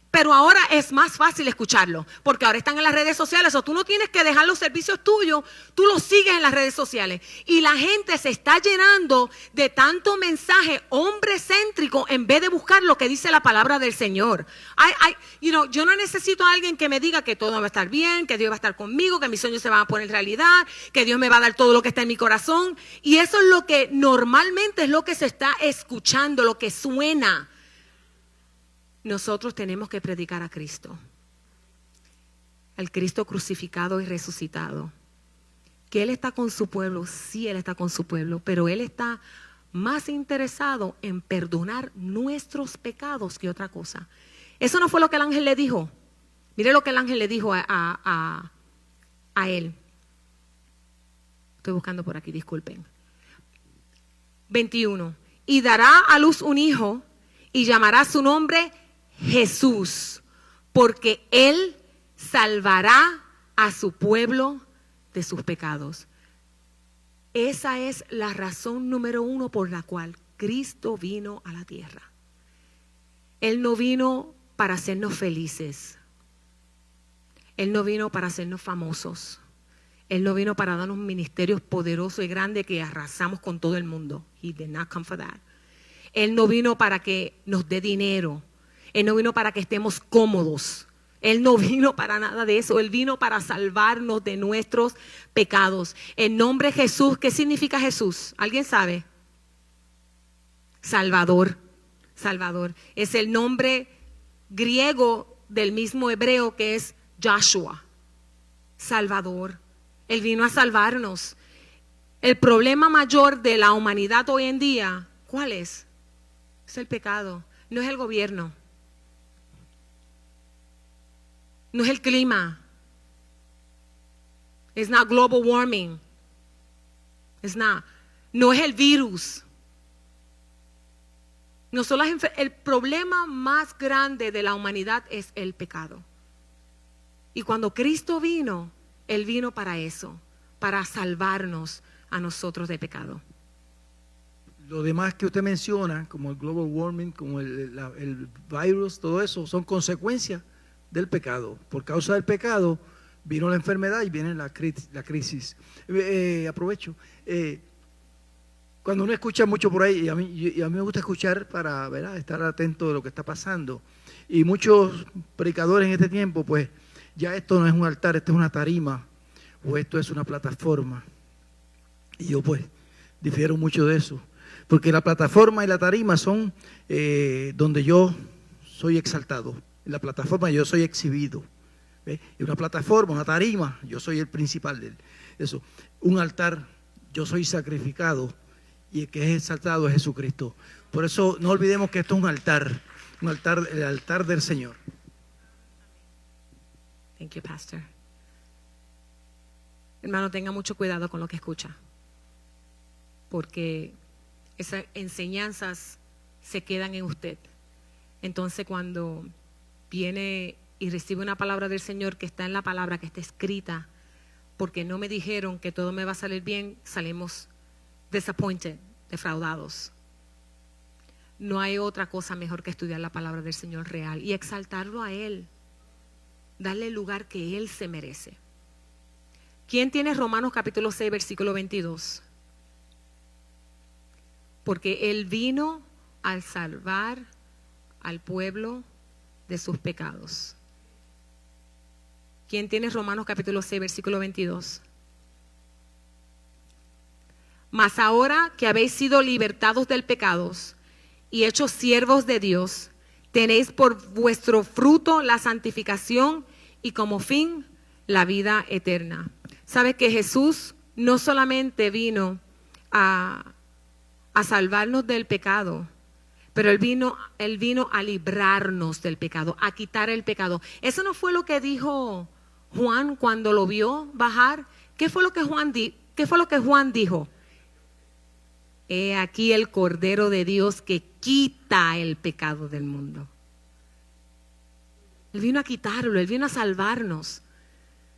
Pero ahora es más fácil escucharlo, porque ahora están en las redes sociales, o tú no tienes que dejar los servicios tuyos, tú los sigues en las redes sociales. Y la gente se está llenando de tanto mensaje hombre céntrico en vez de buscar lo que dice la palabra del Señor. Yo no necesito a alguien que me diga que todo va a estar bien, que Dios va a estar conmigo, que mis sueños se van a poner realidad, que Dios me va a dar todo lo que está en mi corazón. Y eso es lo que normalmente es lo que se está escuchando, lo que suena. Nosotros tenemos que predicar a Cristo, al Cristo crucificado y resucitado. Que Él está con su pueblo, sí, Él está con su pueblo, pero Él está más interesado en perdonar nuestros pecados que otra cosa. Eso no fue lo que el ángel le dijo. Mire lo que el ángel le dijo a él. Estoy buscando por aquí, disculpen. 21. Y dará a luz un hijo y llamará su nombre Jesús, porque Él salvará a su pueblo de sus pecados. Esa es la razón número 1 por la cual Cristo vino a la tierra. Él no vino para hacernos felices. Él no vino para hacernos famosos. Él no vino para darnos ministerios poderosos y grandes que arrasamos con todo el mundo. He did not come for that. Él no vino para que nos dé dinero. Él no vino para que estemos cómodos. Él no vino para nada de eso. Él vino para salvarnos de nuestros pecados. El nombre Jesús, ¿qué significa Jesús? ¿Alguien sabe? Salvador. Salvador. Es el nombre griego del mismo hebreo que es Joshua. Salvador. Él vino a salvarnos. El problema mayor de la humanidad hoy en día, ¿cuál es? Es el pecado. No es el gobierno. No es el clima. It's not global warming. It's not. No es el virus. No son el problema más grande de la humanidad es el pecado. Y cuando Cristo vino, Él vino para eso, para salvarnos a nosotros de pecado. Lo demás que usted menciona, como el global warming, como el virus, todo eso, son consecuencias del pecado. Por causa del pecado vino la enfermedad y viene la crisis. Aprovecho. Cuando uno escucha mucho por ahí, y a mí me gusta escuchar para, ¿verdad?, estar atento de lo que está pasando. Y muchos predicadores en este tiempo, pues, ya esto no es un altar, esto es una tarima, o esto es una plataforma. Y yo, pues, difiero mucho de eso. Porque la plataforma y la tarima son donde yo soy exaltado. En la plataforma yo soy exhibido. ¿Ve? Y una plataforma, una tarima, yo soy el principal de eso. Un altar, yo soy sacrificado. Y el que es exaltado es Jesucristo. Por eso no olvidemos que esto es un altar, el altar del Señor. Thank you, Pastor. Hermano, tenga mucho cuidado con lo que escucha, porque esas enseñanzas se quedan en usted. Entonces, cuando viene y recibe una palabra del Señor que está en la palabra, que está escrita, porque no me dijeron que todo me va a salir bien, salimos disappointed, defraudados. No hay otra cosa mejor que estudiar la palabra del Señor real y exaltarlo a Él, darle el lugar que Él se merece. ¿Quién tiene Romanos capítulo 6, versículo 22? Porque Él vino a salvar al pueblo de sus pecados. ¿Quién tiene Romanos capítulo 6, versículo 22? Mas ahora que habéis sido libertados del pecado y hechos siervos de Dios, tenéis por vuestro fruto la santificación y como fin la vida eterna. ¿Sabes que Jesús no solamente vino a salvarnos del pecado, pero Él vino a librarnos del pecado, a quitar el pecado? Eso no fue lo que dijo Juan cuando lo vio bajar. ¿Qué fue lo que Juan dijo? He aquí el Cordero de Dios que quita el pecado del mundo. Él vino a quitarlo, Él vino a salvarnos.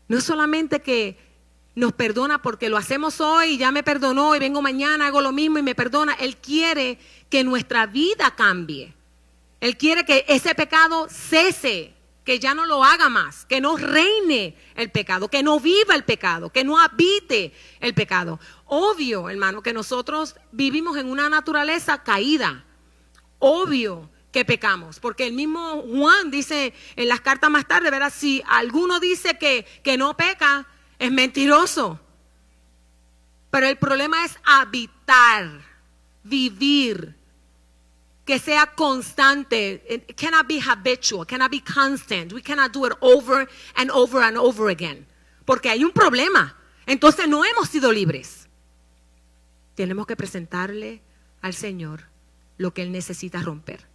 No es solamente que nos perdona porque lo hacemos hoy y ya me perdonó y vengo mañana, hago lo mismo y me perdona. Él quiere que nuestra vida cambie. Él quiere que ese pecado cese, que ya no lo haga más, que no reine el pecado, que no viva el pecado, que no habite el pecado. Obvio, hermano, que nosotros vivimos en una naturaleza caída. Obvio que pecamos, porque el mismo Juan dice en las cartas más tarde, ¿verdad? Si alguno dice que no peca, es mentiroso. Pero el problema es habitar, vivir, que sea constante. It cannot be habitual, cannot be constant. We cannot do it over and over and over again. Porque hay un problema. Entonces no hemos sido libres. Tenemos que presentarle al Señor lo que Él necesita romper.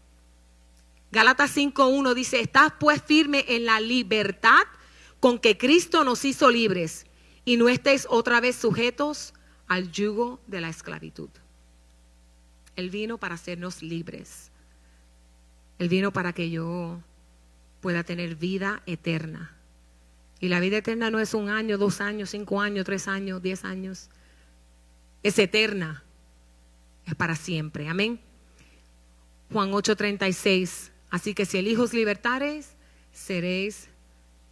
Gálatas 5:1 dice, estad pues firme en la libertad con que Cristo nos hizo libres y no estéis otra vez sujetos al yugo de la esclavitud. Él vino para hacernos libres. Él vino para que yo pueda tener vida eterna. Y la vida eterna no es 1 año, 2 años, 5 años, 3 años, 10 años. Es eterna. Es para siempre. Amén. Juan 8:36. Así que si el Hijo os libertareis, seréis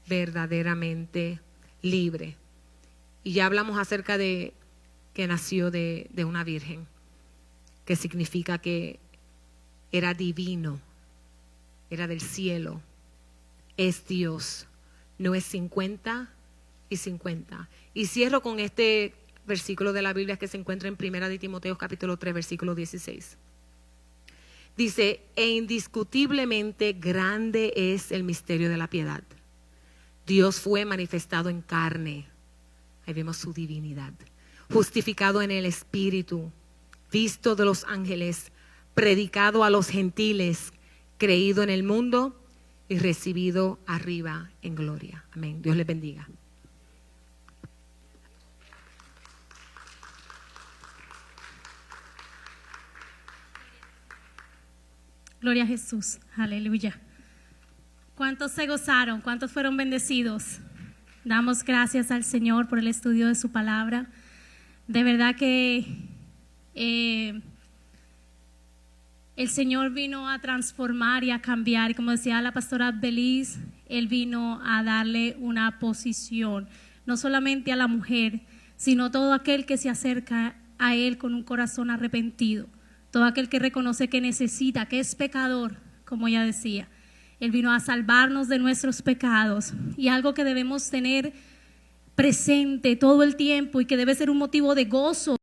verdaderamente libre. Y ya hablamos acerca de que nació de una virgen, que significa que era divino, era del cielo, es Dios, no es 50 y 50. Y cierro con este versículo de la Biblia que se encuentra en 1 de Timoteo capítulo 3, versículo 16. Dice, e indiscutiblemente grande es el misterio de la piedad. Dios fue manifestado en carne, ahí vemos su divinidad, justificado en el Espíritu, visto de los ángeles, predicado a los gentiles, creído en el mundo y recibido arriba en gloria. Amén. Dios les bendiga. Gloria a Jesús, aleluya. ¿Cuántos se gozaron? ¿Cuántos fueron bendecidos? Damos gracias al Señor por el estudio de su palabra. De verdad que el Señor vino a transformar y a cambiar. Y como decía la pastora Beliz, Él vino a darle una posición, no solamente a la mujer, sino todo aquel que se acerca a Él con un corazón arrepentido. Todo aquel que reconoce que necesita, que es pecador, como ella decía. Él vino a salvarnos de nuestros pecados. Y algo que debemos tener presente todo el tiempo y que debe ser un motivo de gozo